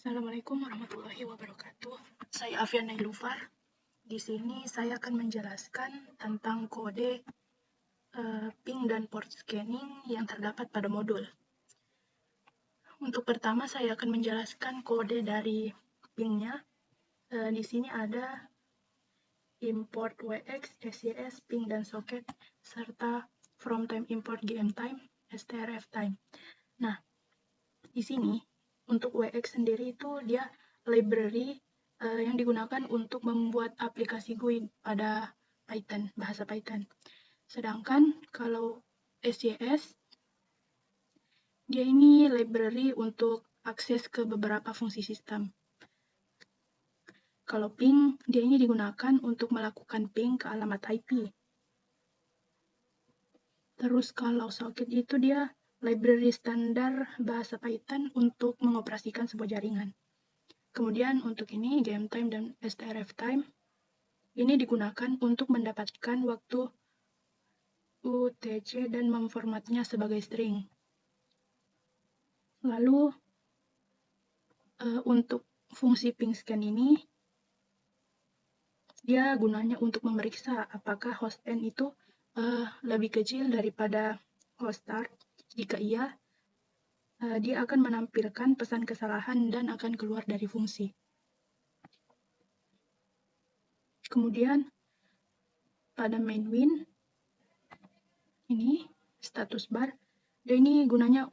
Assalamualaikum warahmatullahi wabarakatuh. Saya Afian Nailufar. Di sini saya akan menjelaskan tentang kode ping dan port scanning yang terdapat pada modul. Untuk pertama, saya akan menjelaskan kode dari pingnya. Di sini ada import WX, SCS, ping dan socket, serta from time import GM time, strf time. Nah, di sini untuk WX sendiri itu dia library yang digunakan untuk membuat aplikasi GUI pada Python, bahasa Python. Sedangkan kalau SCS, dia ini library untuk akses ke beberapa fungsi sistem. Kalau ping, dia ini digunakan untuk melakukan ping ke alamat IP. Terus kalau socket itu dia library standar bahasa Python untuk mengoperasikan sebuah jaringan. Kemudian untuk ini, game time dan strf time, ini digunakan untuk mendapatkan waktu UTC dan memformatnya sebagai string. Lalu, untuk fungsi ping scan ini, dia gunanya untuk memeriksa apakah host N itu lebih kecil daripada host start. Jika iya, dia akan menampilkan pesan kesalahan dan akan keluar dari fungsi. Kemudian, pada main win, ini status bar, dan ini gunanya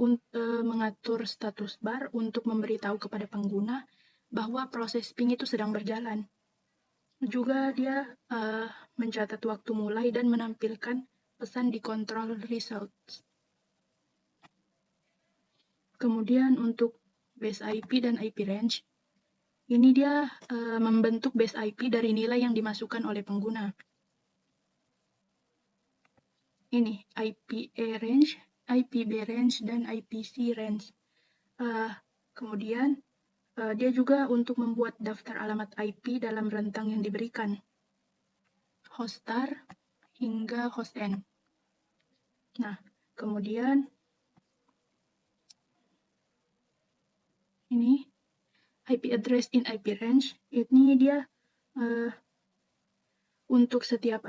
mengatur status bar untuk memberitahu kepada pengguna bahwa proses ping itu sedang berjalan. Juga dia mencatat waktu mulai dan menampilkan pesan di control results. Kemudian untuk base IP dan IP range, ini dia membentuk base IP dari nilai yang dimasukkan oleh pengguna. Ini IPA range, IPB range, dan IPC range. Kemudian dia juga untuk membuat daftar alamat IP dalam rentang yang diberikan, host star hingga host N. Nah, kemudian ini IP address in IP range, ini dia untuk setiap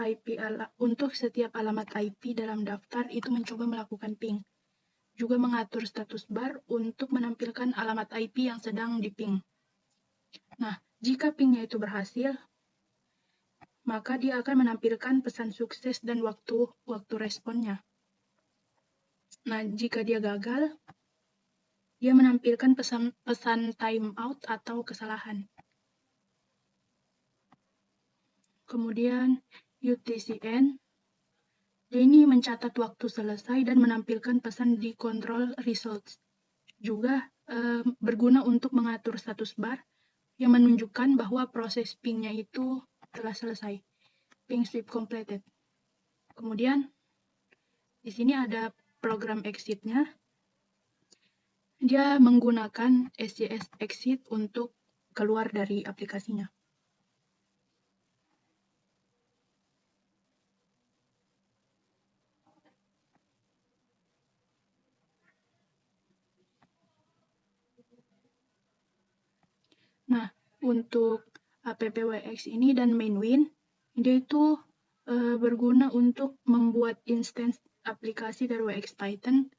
alamat IP dalam daftar itu mencoba melakukan ping. Juga mengatur status bar untuk menampilkan alamat IP yang sedang diping. Nah, jika pingnya itu berhasil, maka dia akan menampilkan pesan sukses dan waktu responnya. Nah, jika dia gagal, dia menampilkan pesan timeout atau kesalahan. Kemudian UTCN, dia ini mencatat waktu selesai dan menampilkan pesan di control results. Juga berguna untuk mengatur status bar yang menunjukkan bahwa proses pingnya itu telah selesai. Ping sweep completed. Kemudian di sini ada program exit-nya. Dia menggunakan SCS exit untuk keluar dari aplikasinya. Nah, untuk AppWX ini dan MainWin, dia itu berguna untuk membuat instance aplikasi dari WX Python,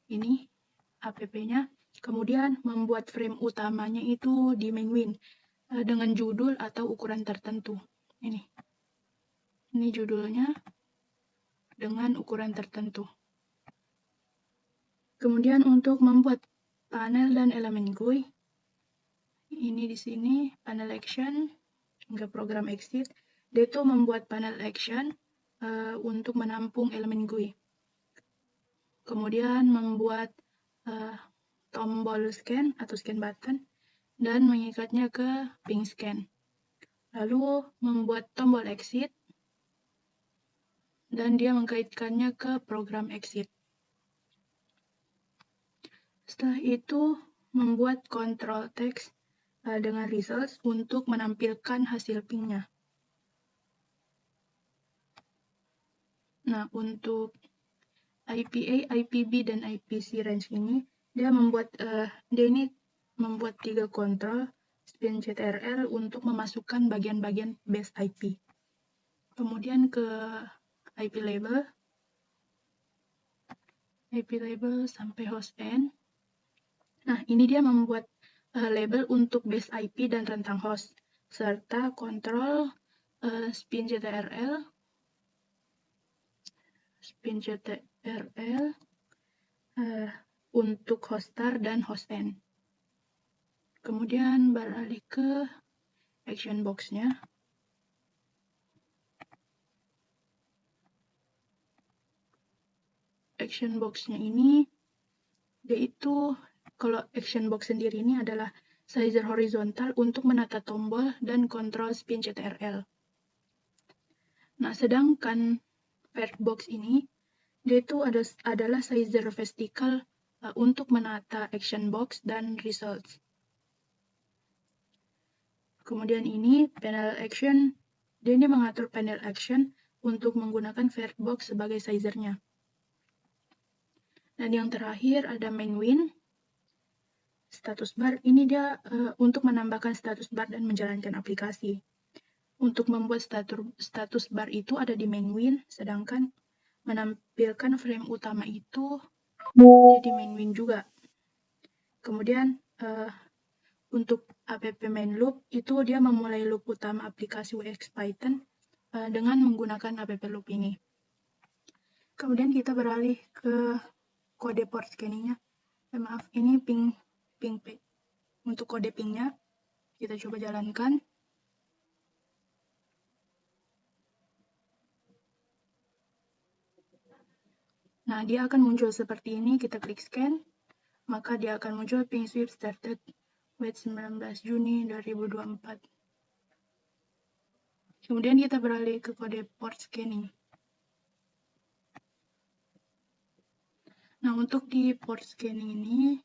ini app-nya, kemudian membuat frame utamanya itu di MainWin dengan judul atau ukuran tertentu. Ini judulnya dengan ukuran tertentu. Kemudian untuk membuat panel dan elemen GUI, ini di sini panel action hingga program exit, dia itu membuat panel action untuk menampung elemen GUI. Kemudian membuat tombol scan atau scan button dan mengikatnya ke ping scan. Lalu membuat tombol exit dan dia mengkaitkannya ke program exit. Setelah itu membuat control text dengan results untuk menampilkan hasil pingnya. Nah, untuk IPA, IPB, dan IPC range ini, dia membuat dia ini membuat 3 kontrol SpinCtrl untuk memasukkan bagian-bagian base IP. Kemudian ke IP label sampai host N. Nah, ini dia membuat label untuk base IP dan rentang host, serta kontrol SpinCtrl untuk hostar dan host N. Kemudian beralih ke action box-nya. Action box-nya ini, yaitu kalau action box sendiri ini adalah sizer horizontal untuk menata tombol dan kontrol SpinCtrl. Nah, sedangkan Vertbox ini, dia itu adalah sizer vertikal untuk menata action box dan results. Kemudian ini panel action, dia ini mengatur panel action untuk menggunakan Vertbox sebagai sizernya. Dan yang terakhir ada main win, status bar. Ini dia untuk menambahkan status bar dan menjalankan aplikasi. Untuk membuat status bar itu ada di main win, sedangkan menampilkan frame utama itu di main win juga. Kemudian untuk app main loop itu dia memulai loop utama aplikasi UX Python dengan menggunakan app loop ini. Kemudian kita beralih ke kode port scanning-nya. Maaf, ini ping untuk kode pingnya kita coba jalankan. Nah, dia akan muncul seperti ini, kita klik scan, maka dia akan muncul ping sweep started with 19 Juni 2024. Kemudian kita beralih ke kode port scanning. Nah, untuk di port scanning ini,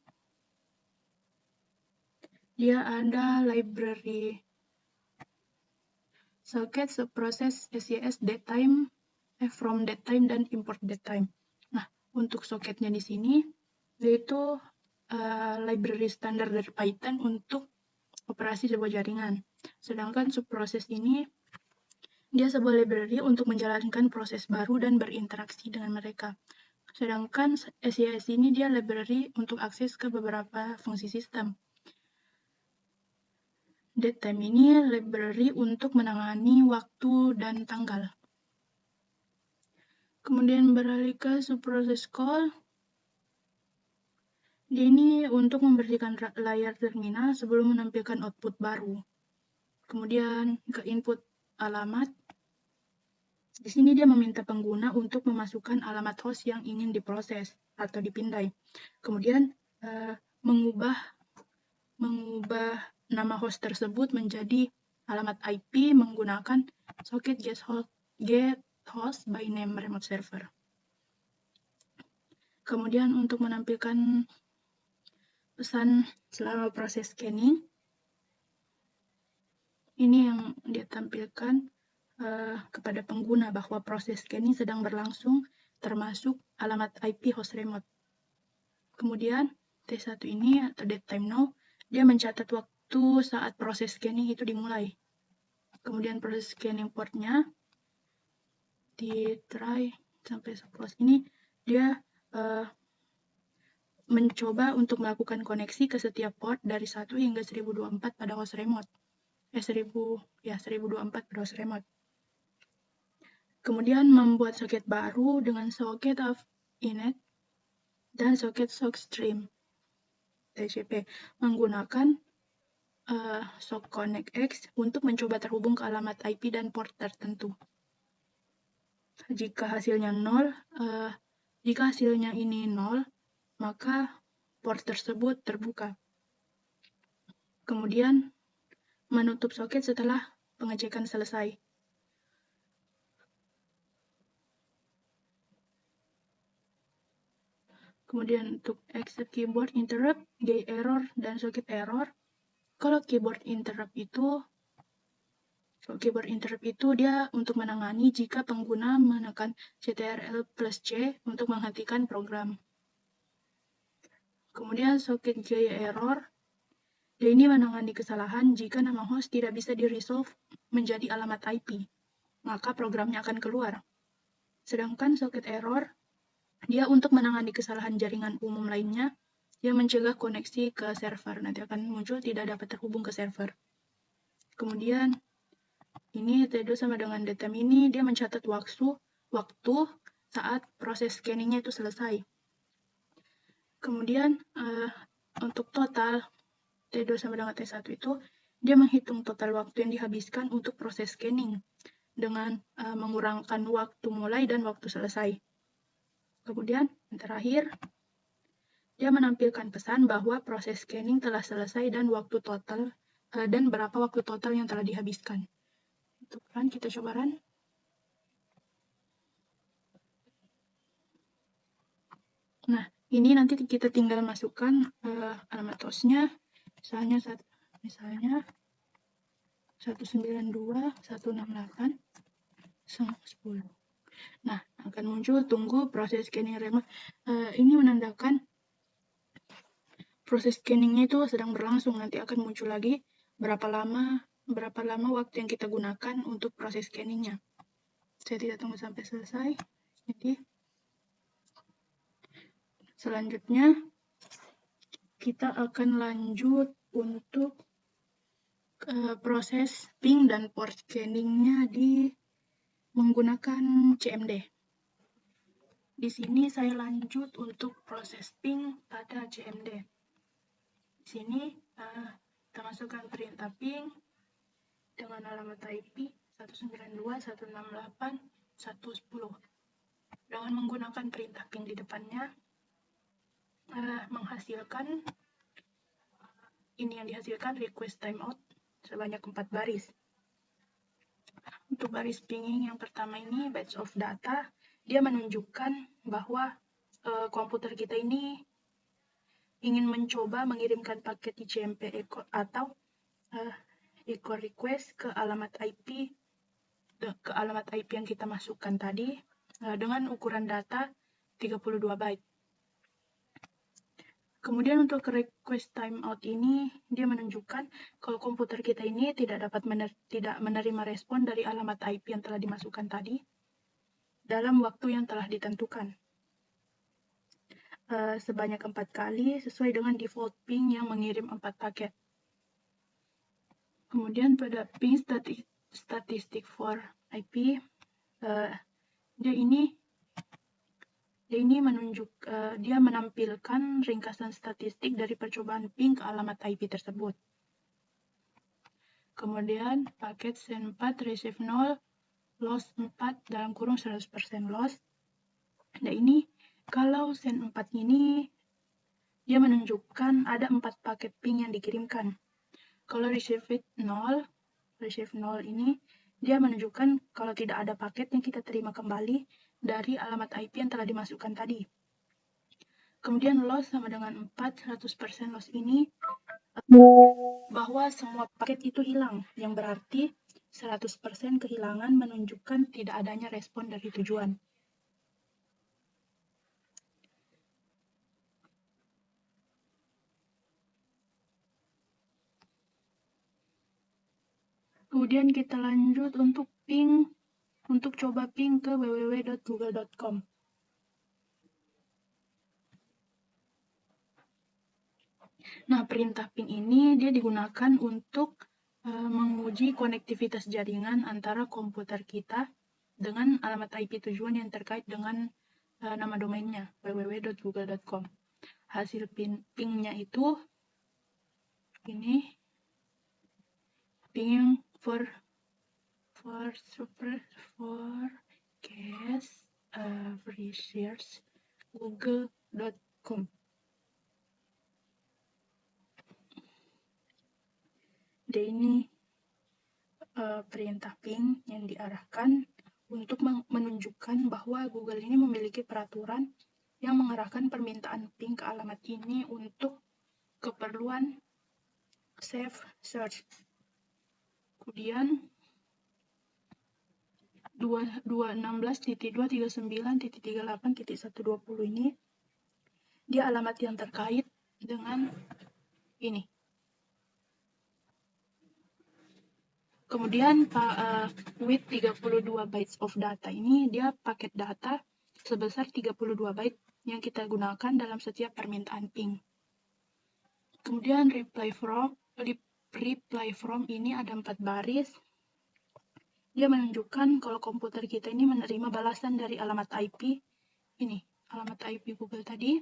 dia ada library socket, subprocess, SYS, datetime, from datetime, dan import datetime. Nah, untuk soketnya di sini, yaitu library standar dari Python untuk operasi sebuah jaringan. Sedangkan subproses ini, dia sebuah library untuk menjalankan proses baru dan berinteraksi dengan mereka. Sedangkan SYS ini dia library untuk akses ke beberapa fungsi sistem. Datetime ini library untuk menangani waktu dan tanggal. Kemudian beralih ke subprocess call. Dia ini untuk membersihkan layar terminal sebelum menampilkan output baru. Kemudian ke input alamat. Di sini dia meminta pengguna untuk memasukkan alamat host yang ingin diproses atau dipindai. Kemudian mengubah nama host tersebut menjadi alamat IP menggunakan socket get host by name remote server. Kemudian untuk menampilkan pesan selama proses scanning, ini yang dia tampilkan kepada pengguna bahwa proses scanning sedang berlangsung termasuk alamat IP host remote. Kemudian T1 ini atau datetime now, dia mencatat waktu saat proses scanning itu dimulai. Kemudian proses scanning portnya di try sampai close ini, dia mencoba untuk melakukan koneksi ke setiap port dari 1 hingga 1024 pada host remote. 1024 pada host remote. Kemudian membuat soket baru dengan socket of init dan socket sock stream TCP menggunakan sock connect X untuk mencoba terhubung ke alamat IP dan port tertentu. Jika hasilnya ini 0, maka port tersebut terbuka. Kemudian menutup soket setelah pengecekan selesai. Kemudian untuk exit keyboard interrupt, gate error, dan socket error. Kalau keyboard interrupt itu dia untuk menangani jika pengguna menekan Ctrl+C untuk menghentikan program. Kemudian socket gate error, Dia ini menangani kesalahan jika nama host tidak bisa di-resolve menjadi alamat IP, maka programnya akan keluar. Sedangkan socket error, dia untuk menangani kesalahan jaringan umum lainnya, dia mencegah koneksi ke server. Nanti akan muncul tidak dapat terhubung ke server. Kemudian, ini T2 sama dengan datem ini, dia mencatat waktu saat proses scanningnya itu selesai. Kemudian, untuk total, T2 sama dengan T1 itu, dia menghitung total waktu yang dihabiskan untuk proses scanning dengan mengurangkan waktu mulai dan waktu selesai. Kemudian, yang terakhir, dia menampilkan pesan bahwa proses scanning telah selesai dan waktu total dan berapa waktu total yang telah dihabiskan. Itu kan kita coba run. Nah, ini nanti kita tinggal masukkan alamat hostnya, misalnya 192.168.10. Nah, akan muncul tunggu proses scanning remote. Ini menandakan proses scanningnya itu sedang berlangsung. Nanti akan muncul lagi berapa lama waktu yang kita gunakan untuk proses scanningnya. Saya tidak tunggu sampai selesai. Jadi selanjutnya kita akan lanjut untuk proses ping dan port scanningnya di menggunakan CMD. Di sini saya lanjut untuk proses ping pada CMD. Di sini kita masukkan perintah ping dengan alamat IP 192.168.110. Dengan menggunakan perintah ping di depannya, menghasilkan ini yang dihasilkan request timeout sebanyak 4 baris. Untuk baris pinging yang pertama ini, batch of data, dia menunjukkan bahwa komputer kita ini ingin mencoba mengirimkan paket ICMP echo atau echo request ke alamat IP yang kita masukkan tadi dengan ukuran data 32 byte. Kemudian untuk request timeout ini, dia menunjukkan kalau komputer kita ini tidak menerima respon dari alamat IP yang telah dimasukkan tadi dalam waktu yang telah ditentukan. Sebanyak 4 kali sesuai dengan default ping yang mengirim 4 paket. Kemudian pada ping statistic for IP, dia menampilkan ringkasan statistik dari percobaan ping ke alamat IP tersebut. Kemudian paket send 4, receive 0, loss 4 dalam kurung 100% loss. Nah ini kalau send 4 ini dia menunjukkan ada 4 paket ping yang dikirimkan. Kalau receive 0 ini dia menunjukkan kalau tidak ada paket yang kita terima kembali dari alamat IP yang telah dimasukkan tadi. Kemudian loss sama dengan 4, 100% loss ini bahwa semua paket itu hilang, yang berarti 100% kehilangan menunjukkan tidak adanya respon dari tujuan. Kemudian kita lanjut untuk coba ping ke www.google.com. Nah, perintah ping ini dia digunakan untuk menguji konektivitas jaringan antara komputer kita dengan alamat IP tujuan yang terkait dengan nama domainnya www.google.com. Hasil pingnya itu ini ping for case research google.com. Dan ini perintah ping yang diarahkan untuk menunjukkan bahwa Google ini memiliki peraturan yang mengarahkan permintaan ping ke alamat ini untuk keperluan safe search. Kemudian 216.239.38.120 ini dia alamat yang terkait dengan ini. Kemudian with 32 bytes of data ini dia paket data sebesar 32 byte yang kita gunakan dalam setiap permintaan ping. Kemudian reply from ini ada 4 baris. Dia menunjukkan kalau komputer kita ini menerima balasan dari alamat IP. Ini, alamat IP Google tadi.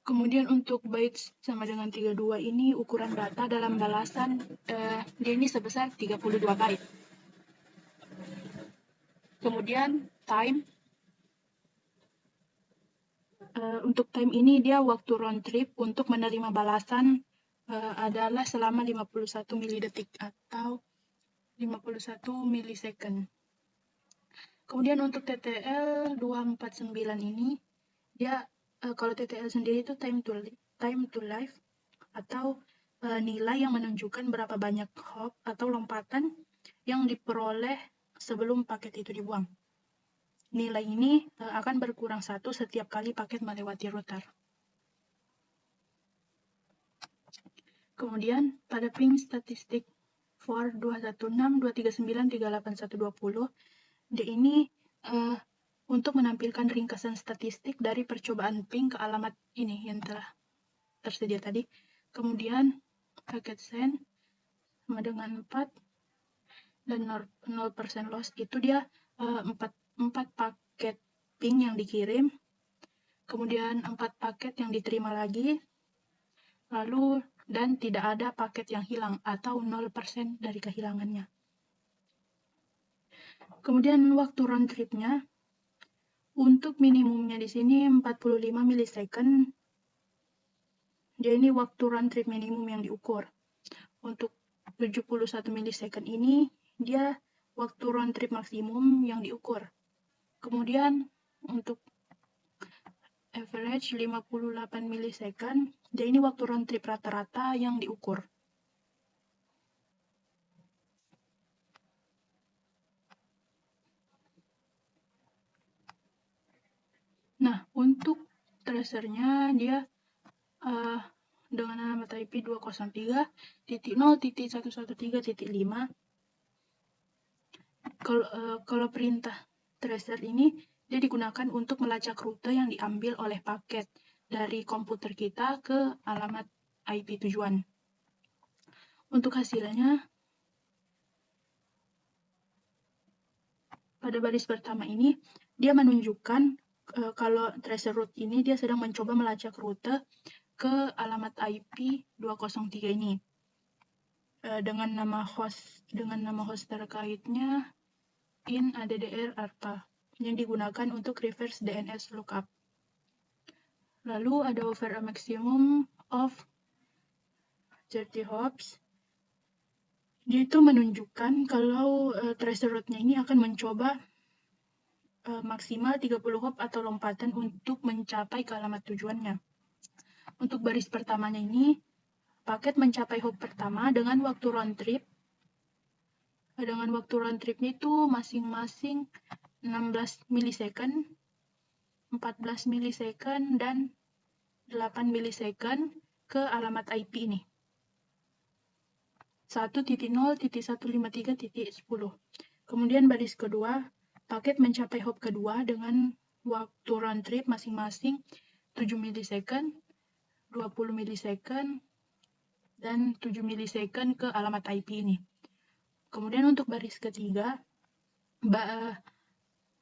Kemudian untuk bytes sama dengan 32 ini ukuran data dalam balasan dia ini sebesar 32 byte. Kemudian time. Untuk time ini dia waktu round trip untuk menerima balasan adalah selama 51 milidetik atau 51 milisecond. Kemudian untuk TTL 249 ini dia kalau TTL sendiri itu time to life atau nilai yang menunjukkan berapa banyak hop atau lompatan yang diperoleh sebelum paket itu dibuang. Nilai ini akan berkurang 1 setiap kali paket melewati router. Kemudian pada ping statistik for 216.239.38120 dia ini untuk menampilkan ringkasan statistik dari percobaan ping ke alamat ini yang telah tersedia tadi. Kemudian paket send sama dengan 4 dan 0% loss itu dia 4 paket ping yang dikirim, kemudian 4 paket yang diterima lagi, lalu dan tidak ada paket yang hilang atau 0% dari kehilangannya. Kemudian waktu round tripnya untuk minimumnya di sini 45 milisecond. Dia ini waktu round trip minimum yang diukur. Untuk 71 milisecond ini dia waktu round trip maksimum yang diukur. Kemudian untuk average 58 milisecond, dia ini waktu round trip rata-rata yang diukur. Nah, untuk tracernya dia dengan alamat IP 203.0.113.5. Kalau perintah tracer ini dia digunakan untuk melacak rute yang diambil oleh paket dari komputer kita ke alamat IP tujuan. Untuk hasilnya, pada baris pertama ini dia menunjukkan kalau tracer route ini dia sedang mencoba melacak rute ke alamat IP 203 ini dengan nama host terkaitnya in ADDR ARPA yang digunakan untuk reverse DNS lookup. Lalu ada over a maximum of 30 hops. Dia itu menunjukkan kalau tracer route-nya ini akan mencoba maksimal 30 hop atau lompatan untuk mencapai ke alamat tujuannya. Untuk baris pertamanya ini, paket mencapai hop pertama dengan waktu round trip. Dengan waktu round tripnya itu masing-masing 16 milisecond, 14 milisecond, dan 8 milisecond ke alamat IP ini. 1.0.153.10. Kemudian baris kedua, paket mencapai hop kedua dengan waktu round trip masing-masing 7 milisecond, 20 milisecond, dan 7 milisecond ke alamat IP ini. Kemudian untuk baris ketiga,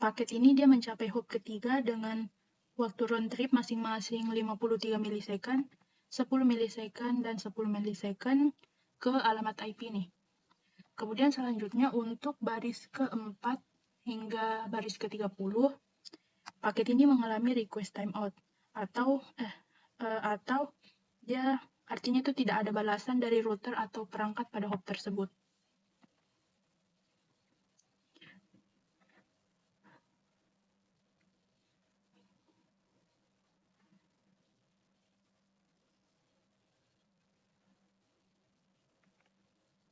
paket ini dia mencapai hop ketiga dengan waktu round trip masing-masing 53 milisecond, 10 milisecond, dan 10 milisecond ke alamat IP ini. Kemudian selanjutnya untuk baris keempat hingga baris ke-30, paket ini mengalami request timeout atau dia artinya itu tidak ada balasan dari router atau perangkat pada hop tersebut.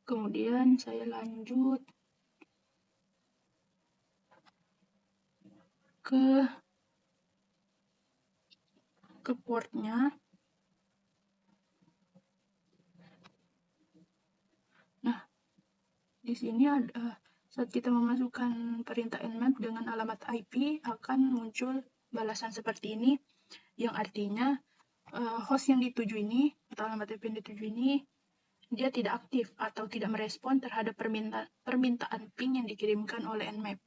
Kemudian saya lanjut ke portnya. Nah, di sini ada saat kita memasukkan perintah nmap dengan alamat IP akan muncul balasan seperti ini, yang artinya host yang dituju ini atau alamat IP yang dituju ini dia tidak aktif atau tidak merespon terhadap permintaan ping yang dikirimkan oleh nmap.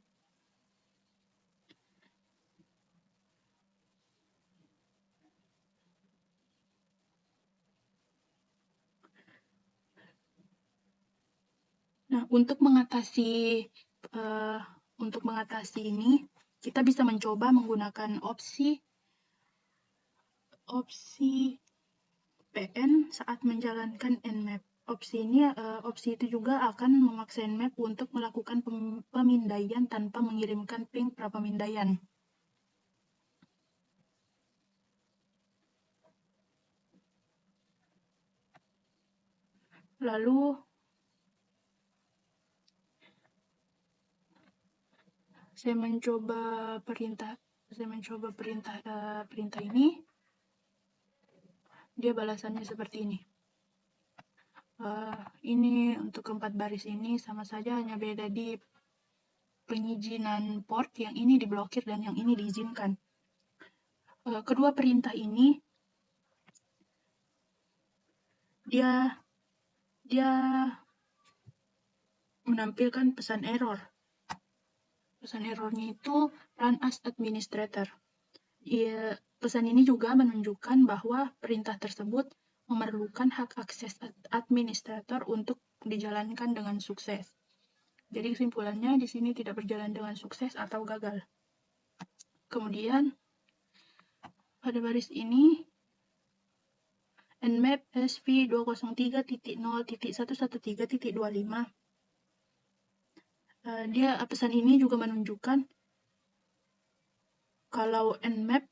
Nah, untuk mengatasi ini, kita bisa mencoba menggunakan opsi PN saat menjalankan nmap. Opsi itu juga akan memaksa nmap untuk melakukan pemindaian tanpa mengirimkan ping prapemindaian. Lalu saya mencoba perintah ini, dia balasannya seperti ini. Ini untuk keempat baris ini sama saja, hanya beda di pengizinan port, yang ini diblokir dan yang ini diizinkan. Kedua perintah ini dia menampilkan pesan error. Pesan errornya itu run as administrator. Pesan ini juga menunjukkan bahwa perintah tersebut memerlukan hak akses administrator untuk dijalankan dengan sukses. Jadi kesimpulannya di sini tidak berjalan dengan sukses atau gagal. Kemudian pada baris ini nmap sv203.0.113.25 pesan ini juga menunjukkan kalau nmap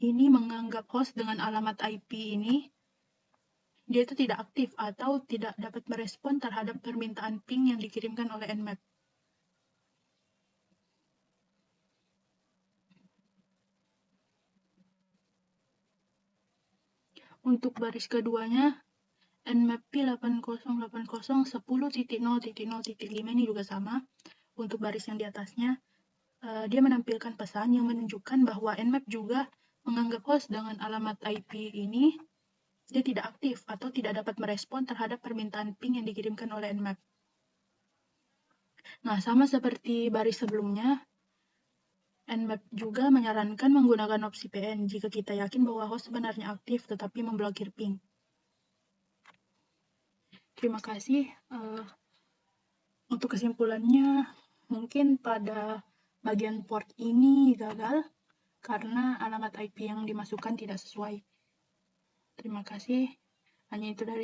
ini menganggap host dengan alamat IP ini dia itu tidak aktif atau tidak dapat merespon terhadap permintaan ping yang dikirimkan oleh nmap. Untuk baris keduanya nmap P808010.0.0.5 ini juga sama. Untuk baris yang di atasnya dia menampilkan pesan yang menunjukkan bahwa nmap juga menganggap host dengan alamat IP ini dia tidak aktif atau tidak dapat merespon terhadap permintaan ping yang dikirimkan oleh nmap. Nah, sama seperti baris sebelumnya, nmap juga menyarankan menggunakan opsi PN jika kita yakin bahwa host sebenarnya aktif tetapi memblokir ping. Terima kasih. Untuk kesimpulannya, mungkin pada bagian port ini gagal karena alamat IP yang dimasukkan tidak sesuai. Terima kasih. Hanya itu dari